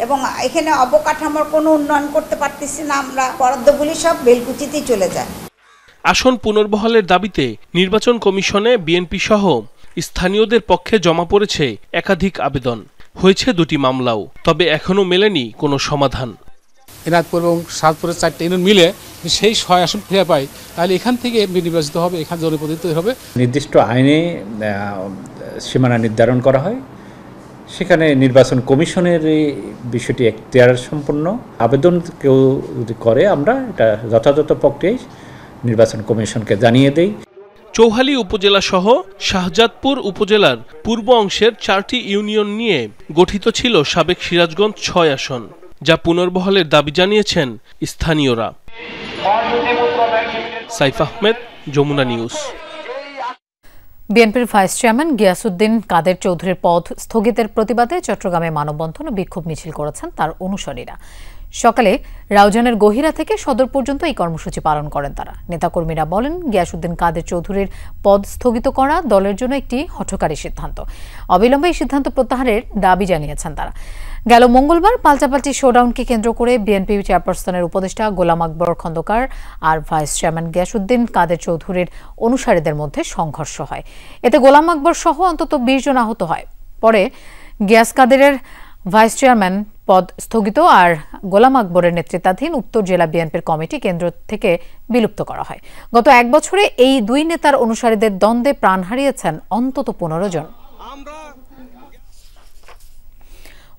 এবং এখানে অবকাঠামোর কোনো উন্নয়ন করতে পারতেছি না। আমরা বরাদ্দগুলি সব বেলকুচিতেই চলে যায়। আসন পুনর্বহালের দাবিতে নির্বাচন কমিশনে বিএনপি সহ স্থানীয়দের পক্ষে জমা পড়েছে একাধিক আবেদন। হয়েছে 2টি মামলাও, তবে এখনো মেলেনি কোনো সমাধান। এনাদপুর এবং সাতপুরের 4টে ইউনিয়ন মিলে সেই 6 আসন ফিরে পাই, তাহলে এখান থেকে নির্বাচিত হবে, এখানে জনপ্রতিনিধিত্ব হবে। নির্দিষ্ট আইনে সীমানা নির্ধারণ করা হয়, সেখানে নির্বাচন কমিশনের এই বিষয়টি এখতিয়ার সম্পন্ন। আবেদন কেউ যদি করে, আমরা এটা যথাযথ প্রক্রিয়ায় নির্বাচন কমিশনকে জানিয়ে দেই। চৌহালি উপজেলা সহ শাহজাদপুর উপজেলার পূর্ব অংশের 4টি ইউনিয়ন নিয়ে গঠিত ছিল সাবেক সিরাজগঞ্জ 6 আসন, যা পুনর্বহালের দাবি জানিয়েছেন স্থানীয়রা। সাইফ আহমেদ, যমুনা নিউজ। বিএনপির ভাইস চেয়ারম্যান গিয়াসউদ্দিন কাদের চৌধুরীর পদ স্থগিতের প্রতিবাদে চট্টগ্রামে মানববন্ধন ও বিক্ষোভ মিছিল করেছেন তার অনুসারীরা। সকালে রাউজানের গহিরা থেকে সদর পর্যন্ত এই কর্মসূচি পালন করেন তারা। নেতাকর্মীরা বলেন, গিয়াসউদ্দিন কাদের চৌধুরীর পদ স্থগিত করা দলের জন্য একটি হঠকারী সিদ্ধান্ত। অবিলম্বে এই সিদ্ধান্ত প্রত্যাহারের দাবি জানিয়েছেন তারা। গেল মঙ্গলবার পাল্টাপাল্টি শোডাউনকে কেন্দ্র করে বিএনপি চেয়ারপারসনের উপদেষ্টা গোলাম আকবর খন্দকার আর ভাইস চেয়ারম্যান গিয়াসউদ্দিন কাদের চৌধুরীর অনুসারীদের মধ্যে সংঘর্ষ হয়। এতে গোলাম আকবর সহ অন্তত 20 জন আহত হয়। পরে গিয়াস কাদেরের ভাইস চেয়ারম্যান পদ স্থগিত আর গোলাম আকবরের নেতৃত্বাধীন উত্তর জেলা বিএনপির কমিটি কেন্দ্র থেকে বিলুপ্ত করা হয়। গত 1 বছরে এই 2 নেতার অনুসারীদের দ্বন্দ্বে প্রাণ হারিয়েছেন অন্তত 15 জন।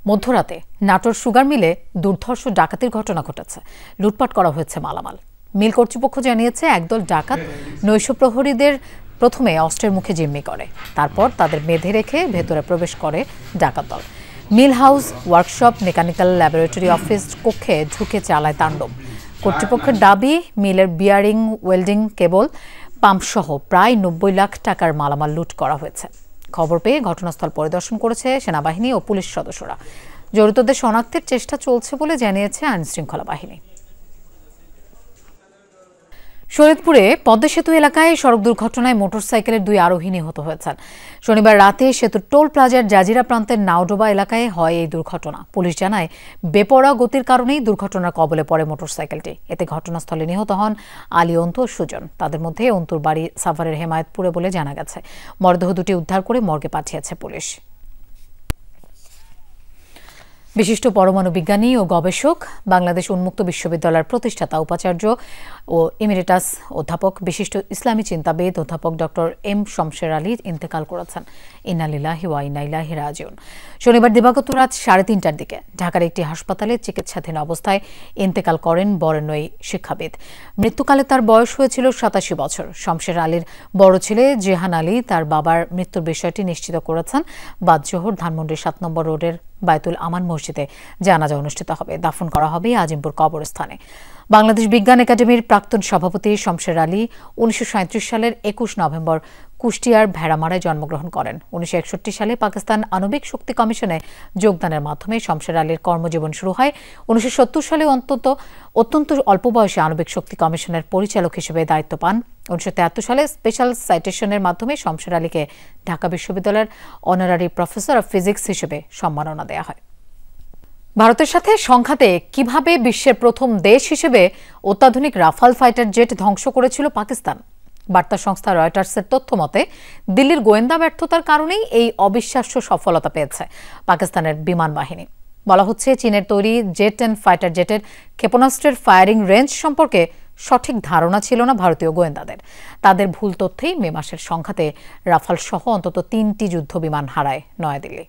মধ্যরাতে নাটোর সুগার মিলে দুর্ধর্ষ ডাকাতির ঘটনা ঘটেছে। লুটপাট করা হয়েছে মালামাল। মিল কর্তৃপক্ষ জানিয়েছে, একদল ডাকাত নৈশ প্রহরীদের প্রথমে অস্ত্রের মুখে জিম্মি করে, তারপর তাদের বেঁধে রেখে ভেতরে প্রবেশ করে ডাকাত দল। Mill house, workshop, mechanical laboratory office কক্ষে ঢুকে চালায় তাণ্ডব। কর্তৃপক্ষের দাবি, মিলের বিয়ারিং, ওয়েল্ডিং, কেবল, পাম্পসহ প্রায় ৯০ লাখ টাকার মালামাল লুট করা হয়েছে। খবর পেয়ে ঘটনাস্থল পরিদর্শন করেছে সেনাবাহিনী ও পুলিশ সদস্যরা। জড়িতদের শনাক্তের চেষ্টা চলছে বলে জানিয়েছে আইনশৃঙ্খলা বাহিনী। শরীয়তপুরে পদ্মা সেতু এলাকায় সড়ক দুর্ঘটনায় মোটরসাইকেলের 2 আরোহী নিহত হয়েছেন। শনিবার রাতে সেতুর টোল প্লাজার জাজিরা প্রান্তের নাওডোবা এলাকায় হয় এই দুর্ঘটনা। পুলিশ জানায়, বেপরোয়া গতির কারণেই দুর্ঘটনার কবলে পড়ে মোটরসাইকেলটি। এতে ঘটনাস্থলে নিহত হন আলী, অন্তু ও সুজন। তাদের মধ্যে অন্তুর বাড়ি সাভারের হেমায়েতপুরে বলে জানা গেছে। মরদেহ দুটি উদ্ধার করে মর্গে পাঠিয়েছে পুলিশ। বিশিষ্ট পরমাণু বিজ্ঞানী ও গবেষক, বাংলাদেশ উন্মুক্ত বিশ্ববিদ্যালয়ের প্রতিষ্ঠাতা উপাচার্য ও ইমেরিটাস অধ্যাপক, বিশিষ্ট ইসলামী চিন্তাবিদ অধ্যাপক ডক্টর এম শমশের আলী ইন্তেকাল করেছেন। ইন্না লিল্লাহি ওয়া ইন্না ইলাইহি রাজিউন। শনিবার দিবাগত রাত 3:30টার দিকে ঢাকার একটি হাসপাতালে চিকিৎসাধীন অবস্থায় ইন্তেকাল করেন বরেণ্যই শিক্ষাবিদ। মৃত্যুকালে তার বয়স হয়েছিল 87 বছর। শমশের আলীর বড় ছেলে জেহান আলী তার বাবার মৃত্যুর বিষয়টি নিশ্চিত করেছেন। বাদ জোহর ধানমন্ডির 7 নম্বর রোডের বাইতুল আমান মসজিদে জানাজা অনুষ্ঠিত হবে। দাফন করা হবে আজিমপুর কবরস্থানে। বাংলাদেশ বিজ্ঞান একাডেমির প্রাক্তন সভাপতি শমশের আলী 1937 সালের 21 নভেম্বর কুষ্টিয়ার ভেড়ামারায় জন্মগ্রহণ করেন। 1961 সালে পাকিস্তান আণবিক শক্তি কমিশনে যোগদানের মাধ্যমে শমশের আলীর কর্মজীবন শুরু হয়। 1970 সালে অত্যন্ত অল্প বয়সে আণবিক শক্তি কমিশনের পরিচালক হিসেবে দায়িত্ব পান। 1973 সালে স্পেশাল সাইটেশনের মাধ্যমে শমশের আলীকে ঢাকা বিশ্ববিদ্যালয়ের অনারারি প্রফেসর অব ফিজিক্স হিসেবে সম্মাননা দেওয়া হয়। ভারতের সাথে সংঘাতে কিভাবে বিশ্বের প্রথম দেশ হিসেবে অত্যাধুনিক রাফাল ফাইটার জেট ধ্বংস করেছিল পাকিস্তান। বার্তা সংস্থা রয়টার্সের তথ্য মতে, দিল্লির গোয়েন্দা ব্যর্থতার কারণেই এই অবিশ্বাস্য সফলতা পেয়েছে পাকিস্তানের বিমান বাহিনী। বলা হচ্ছে, চীনের তৈরি জে-10 ফাইটার জেটের ক্ষেপণাস্ত্রের ফায়ারিং রেঞ্জ সম্পর্কে সঠিক ধারণা ছিল না ভারতীয় গোয়েন্দাদের। তাদের ভুল তথ্যেই মে মাসের সংঘাতে রাফাল সহ অন্তত 3টি যুদ্ধ বিমান হারায় নয়াদিল্লি।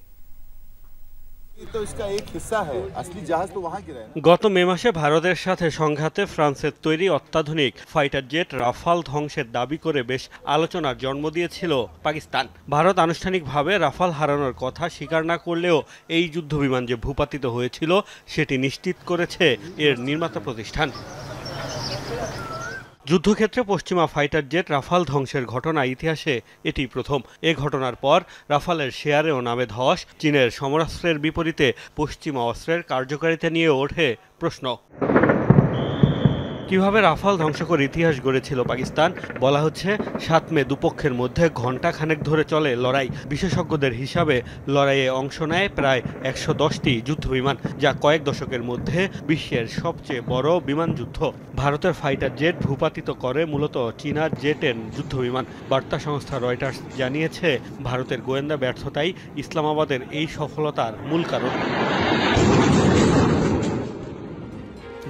গত মে মাসে ভারতের সাথে সংঘাতে ফ্রান্সের তৈরি অত্যাধুনিক ফাইটার জেট রাফাল ধ্বংসের দাবি করে বেশ আলোচনার জন্ম দিয়েছিল পাকিস্তান। ভারত আনুষ্ঠানিকভাবে রাফাল হারানোর কথা স্বীকার না করলেও এই যুদ্ধবিমান যে ভূপাতিত হয়েছিল সেটি নিশ্চিত করেছে এর নির্মাতা প্রতিষ্ঠান। যুদ্ধক্ষেত্রে পশ্চিমা ফাইটার জেট রাফাল ধ্বংসের ঘটনা ইতিহাসে এটি প্রথম। এ ঘটনার পর রাফালের শেয়ারেও নামে ধস। চীনের সমরাস্ত্রের বিপরীতে পশ্চিমা অস্ত্রের কার্যকারিতা নিয়ে ওঠে প্রশ্ন। কিভাবে রাফাল ধ্বংস করে ইতিহাস গড়েছিল পাকিস্তান? বলা হচ্ছে, 7 মে দুপক্ষের মধ্যে ঘণ্টাখানেক ধরে চলে লড়াই। বিশেষজ্ঞদের হিসাবে লড়াইয়ে অংশ নেয় প্রায় 110টি যুদ্ধবিমান, যা কয়েক দশকের মধ্যে বিশ্বের সবচেয়ে বড় বিমান যুদ্ধ। ভারতের ফাইটার জেট ভূপাতিত করে মূলত চীনা জে-10 যুদ্ধবিমান। বার্তা সংস্থা রয়টার্স জানিয়েছে, ভারতের গোয়েন্দা ব্যর্থতাই ইসলামাবাদের এই সফলতার মূল কারণ।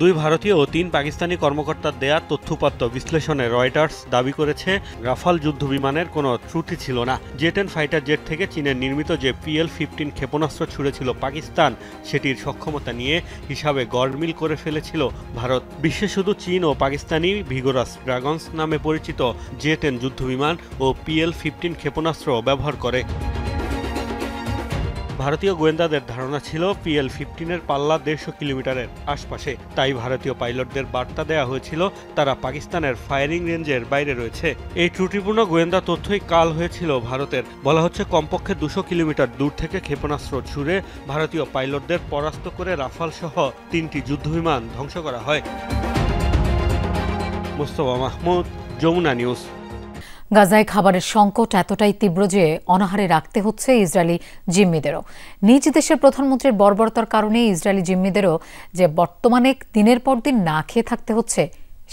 2 ভারতীয় ও 3 পাকিস্তানি কর্মকর্তার দেয়া তথ্যপত্র বিশ্লেষণে রয়টার্স দাবি করেছে, রাফাল যুদ্ধবিমানের কোনো ত্রুটি ছিল না। জে-10 ফাইটার জেট থেকে চীনের নির্মিত যে PL-15 ক্ষেপণাস্ত্র ছুড়েছিল পাকিস্তান, সেটির সক্ষমতা নিয়ে হিসাবে গড়মিল করে ফেলেছিল ভারত। বিশ্বে শুধু চীন ও পাকিস্তানি ভিগোরাস ড্রাগনস নামে পরিচিত জে-10 যুদ্ধবিমান ও PL-15 ক্ষেপণাস্ত্র ব্যবহার করে। ভারতীয় গোয়েন্দাদের ধারণা ছিল PL-15-এর পাল্লা 150 কিলোমিটারের আশপাশে। তাই ভারতীয় পাইলটদের বার্তা দেওয়া হয়েছিল তারা পাকিস্তানের ফায়ারিং রেঞ্জের বাইরে রয়েছে। এই ত্রুটিপূর্ণ গোয়েন্দা তথ্যই কাল হয়েছিল ভারতের। বলা হচ্ছে, কমপক্ষে 200 কিলোমিটার দূর থেকে ক্ষেপণাস্ত্র ছুড়ে ভারতীয় পাইলটদের পরাস্ত করে রাফাল সহ 3টি যুদ্ধবিমান ধ্বংস করা হয়। মোস্তফা মাহমুদ, যমুনা নিউজ। গাজায় খাবারের সংকট এতটাই তীব্র যে অনাহারে রাখতে হচ্ছে ইসরায়েলি জিম্মিদেরও। নিজ দেশের প্রধানমন্ত্রীর বর্বরতার কারণে ইসরায়েলি জিম্মিদেরও যে বর্তমানে দিনের পর দিন না খেয়ে থাকতে হচ্ছে,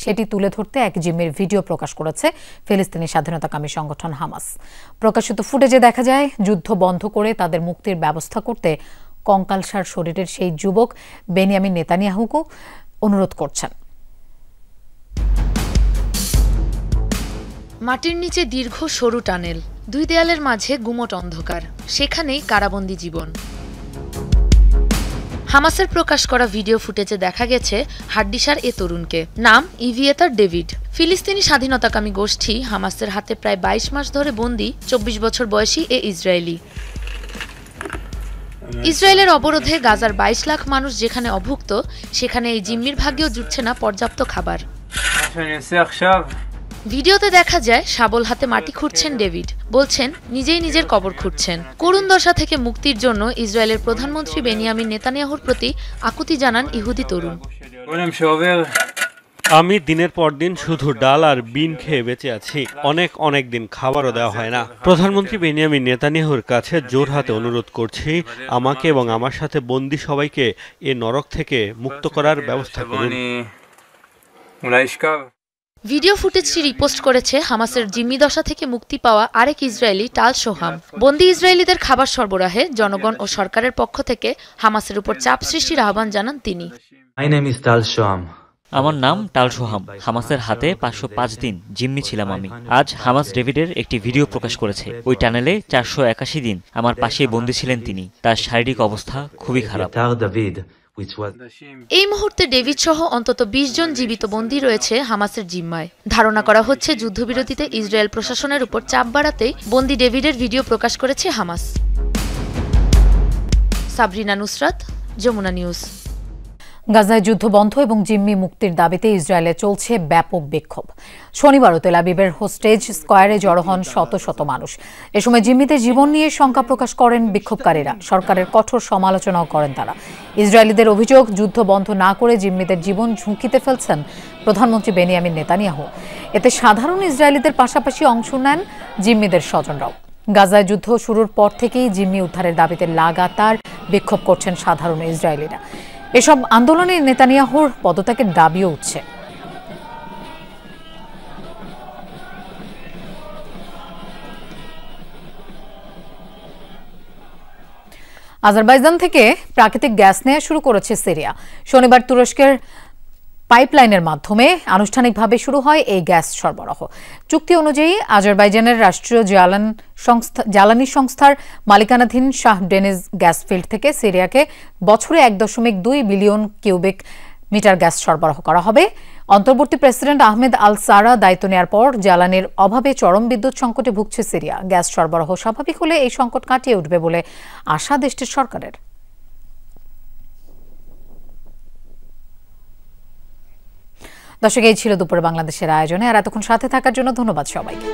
সেটি তুলে ধরতে এক জিম্মির ভিডিও প্রকাশ করেছে ফিলিস্তিনি স্বাধীনতাকামী সংগঠন হামাস। প্রকাশিত ফুটেজে দেখা যায়, যুদ্ধ বন্ধ করে তাদের মুক্তির ব্যবস্থা করতে কঙ্কালসার শরীরের সেই যুবক বেনিয়ামিন নেতানিয়াহুকে অনুরোধ করছেন। মাটির নিচে দীর্ঘ সরু টানেল, 2 দেয়ালের মাঝে গুমট অন্ধকার, সেখানেই কারাবন্দী জীবন। হামাসের প্রকাশ করা ভিডিও ফুটেজে দেখা গেছে হাড্ডিসার এ তরুণকে। নাম ইভিয়েতার ডেভিড। ফিলিস্তিনি স্বাধীনতাকামী গোষ্ঠী হামাসের হাতে প্রায় 22 মাস ধরে বন্দী 24 বছর বয়সী এ ইসরায়েলি। ইসরায়েলের অবরোধে গাজার 22 লাখ মানুষ যেখানে অভুক্ত, সেখানে এই জিম্মির ভাগ্যেও জুটছে না পর্যাপ্ত খাবার। ভিডিওতে দেখা যায় শাবল হাতে মাটি খুঁড়ছেন ডেভিড। বলছেন নিজেই নিজের কবর খুঁড়ছেন। করুণ দশা থেকে মুক্তির জন্য ইসরায়েলের প্রধানমন্ত্রী বেনিয়ামিন নেতানিয়াহুর প্রতি আকুতি জানান ইহুদি তরুণ। আমি দিনের পর দিন শুধু ডাল আর বিন খেয়ে বেঁচে আছি। অনেক দিন খাবারও দেওয়া হয় না। প্রধানমন্ত্রী বেনিয়ামিন নেতানিয়াহুর কাছে জোর হাতে অনুরোধ করছি, আমাকে এবং আমার সাথে বন্দী সবাইকে এ নরক থেকে মুক্ত করার ব্যবস্থা করুন। ভিডিও ফুটেজটি রিপোস্ট করেছে হামাসের জিম্মি দশা থেকে মুক্তি পাওয়া আরেক ইসরায়েলি টাল সোহাম। বন্দী ইসরায়েলিদের খাবার সরবরাহে জনগণ ও সরকারের পক্ষ থেকে হামাসের উপর চাপ সৃষ্টির আহ্বান জানান তিনি। আমার নাম টাল সোহাম। হামাসের হাতে 505 দিন জিম্মি ছিলাম আমি। আজ হামাস ডেভিডের একটি ভিডিও প্রকাশ করেছে। ওই টানেলে 481 দিন আমার পাশেই বন্দী ছিলেন তিনি। তার শারীরিক অবস্থা খুবই খারাপ। এই মুহূর্তে ডেভিড সহ অন্তত 20 জন জীবিত বন্দী রয়েছে হামাসের জিম্মায়। ধারণা করা হচ্ছে যুদ্ধবিরতিতে ইসরায়েল প্রশাসনের উপর চাপ বাড়াতেই বন্দী ডেভিডের ভিডিও প্রকাশ করেছে হামাস। সাবরিনা নুসরাত, যমুনা নিউজ। গাজায় যুদ্ধ বন্ধ এবং জিম্মি মুক্তির দাবিতে ইসরায়েলে চলছে ব্যাপক বিক্ষোভ। শনিবারও তেল আবিবের হোস্টেজ স্কয়ারে জড়ো হন শত শত মানুষ। এ সময় জিম্মিদের জীবন নিয়ে শঙ্কা প্রকাশ করেন বিক্ষোভকারীরা। সরকারের কঠোর সমালোচনাও করেন তারা। ইসরায়েলিদের অভিযোগ, যুদ্ধ বন্ধ না করে জিম্মিদের জীবন ঝুঁকিতে ফেলছেন প্রধানমন্ত্রী বেনিয়ামিন নেতানিয়াহু। এতে সাধারণ ইসরায়েলিদের পাশাপাশি অংশ নেন জিম্মিদের স্বজনরাও। গাজায় যুদ্ধ শুরুর পর থেকেই জিম্মি উদ্ধারের দাবিতে লাগাতার বিক্ষোভ করছেন সাধারণ ইসরায়েলিরা। এসব আন্দোলনে নেতানিয়াহুর পদত্যাগের দাবিও উঠছে। আজারবাইজান থেকে প্রাকৃতিক গ্যাস নেওয়া শুরু করেছে সিরিয়া। শনিবার তুরস্কের পাইপলাইনের মাধ্যমে আনুষ্ঠানিকভাবে শুরু হয় এই গ্যাস সরবরাহ। চুক্তি অনুযায়ী আজারবাইজানের রাষ্ট্রীয় জ্বালানি সংস্থার মালিকানাধীন শাহ ডেনিজ গ্যাস ফিল্ড থেকে সিরিয়াকে বছরে 1.2 বিলিয়ন কিউবিক মিটার গ্যাস সরবরাহ করা হবে। অন্তর্বর্তী প্রেসিডেন্ট আহমেদ আল সারা দায়িত্ব নেওয়ার পর জ্বালানির অভাবে চরম বিদ্যুৎ সংকটে ভুগছে সিরিয়া। গ্যাস সরবরাহ স্বাভাবিক হলে এই সংকট কাটিয়ে উঠবে বলে আশা দেশটির সরকারের। দর্শক, এই ছিল দুপুরে বাংলাদেশের আয়োজনে। আর এতক্ষণ সাথে থাকার জন্য ধন্যবাদ সবাইকে।